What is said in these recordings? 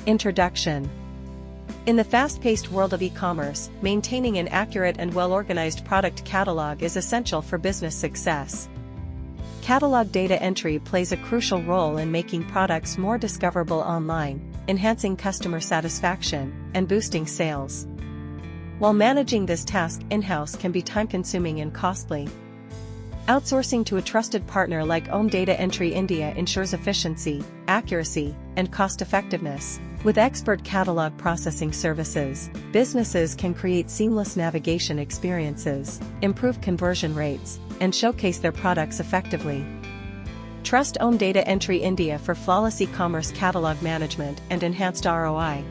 Introduction. In the fast-paced world of e-commerce, maintaining an accurate and well-organized product catalog is essential for business success. Catalog data entry plays a crucial role in making products more discoverable online, enhancing customer satisfaction, and boosting sales. While managing this task in-house can be time-consuming and costly, outsourcing to a trusted partner like Om Data Entry India ensures efficiency, accuracy, and cost-effectiveness. With expert catalog processing services, businesses can create seamless navigation experiences, improve conversion rates, and showcase their products effectively. Trust Om Data Entry India for flawless e-commerce catalog management and enhanced ROI.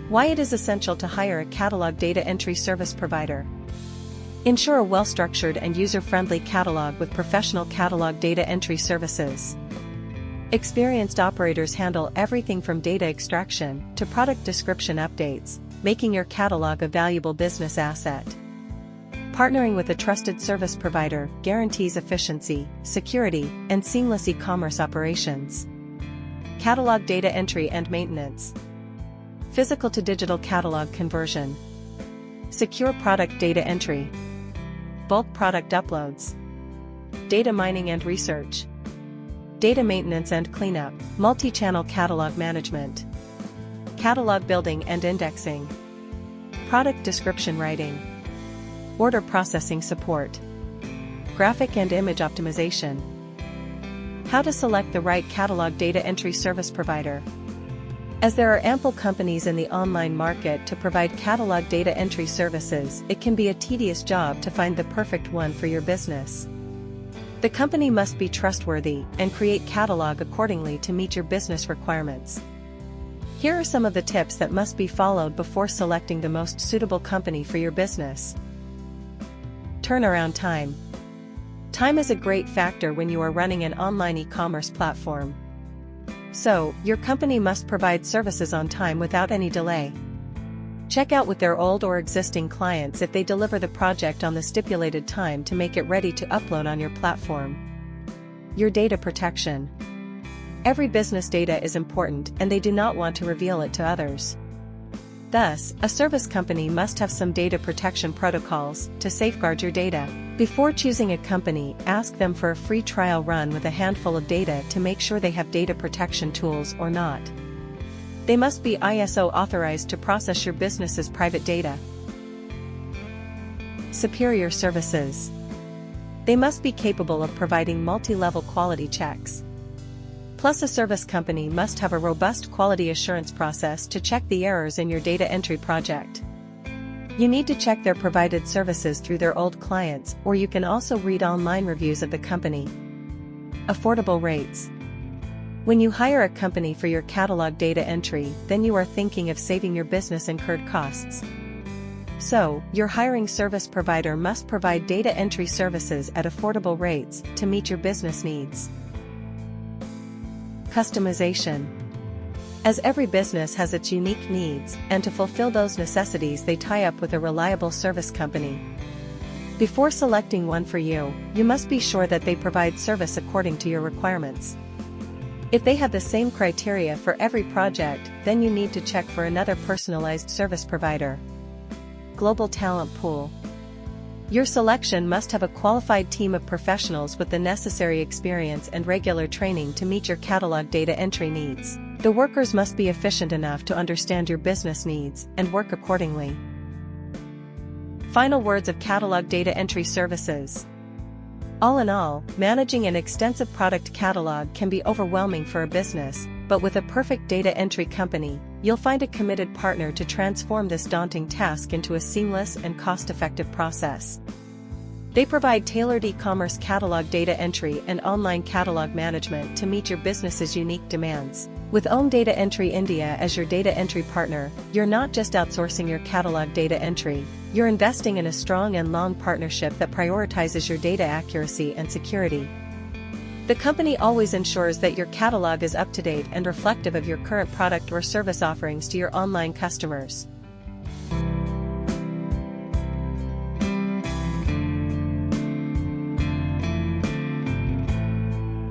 Why it is essential to hire a catalog data entry service provider. Ensure a well-structured and user-friendly catalog with professional catalog data entry services. Experienced operators handle everything from data extraction to product description updates, making your catalog a valuable business asset. Partnering with a trusted service provider guarantees efficiency, security, and seamless e-commerce operations. Catalog data entry and maintenance. Physical to digital catalog conversion. Secure product data entry. Bulk product uploads. Data mining and research. Data maintenance and cleanup. Multi-channel catalog management. Catalog building and indexing. Product description writing. Order processing support. Graphic and image optimization. How to select the right catalog data entry service provider. As there are ample companies in the online market to provide catalog data entry services, it can be a tedious job to find the perfect one for your business. The company must be trustworthy and create catalog accordingly to meet your business requirements. Here are some of the tips that must be followed before selecting the most suitable company for your business. Turnaround time. Time is a great factor when you are running an online e-commerce platform. So, your company must provide services on time without any delay. Check out with their old or existing clients if they deliver the project on the stipulated time to make it ready to upload on your platform. Your data protection. Every business data is important and they do not want to reveal it to others. Thus, a service company must have some data protection protocols to safeguard your data. Before choosing a company, ask them for a free trial run with a handful of data to make sure they have data protection tools or not. They must be ISO authorized to process your business's private data. Superior services. They must be capable of providing multi-level quality checks. Plus, a service company must have a robust quality assurance process to check the errors in your data entry project. You need to check their provided services through their old clients, or you can also read online reviews of the company. Affordable rates. When you hire a company for your catalog data entry, then you are thinking of saving your business incurred costs. So, your hiring service provider must provide data entry services at affordable rates to meet your business needs. Customization. As every business has its unique needs, and to fulfill those necessities they tie up with a reliable service company. Before selecting one for you, you must be sure that they provide service according to your requirements. If they have the same criteria for every project, then you need to check for another personalized service provider. Global talent pool. Your selection must have a qualified team of professionals with the necessary experience and regular training to meet your catalog data entry needs. The workers must be efficient enough to understand your business needs and work accordingly. Final words of catalog data entry services. All in all, managing an extensive product catalog can be overwhelming for a business, but with a perfect data entry company, you'll find a committed partner to transform this daunting task into a seamless and cost-effective process. They provide tailored e-commerce catalog data entry and online catalog management to meet your business's unique demands. With Om Data Entry India as your data entry partner, you're not just outsourcing your catalog data entry, you're investing in a strong and long partnership that prioritizes your data accuracy and security. The company always ensures that your catalog is up to date and reflective of your current product or service offerings to your online customers.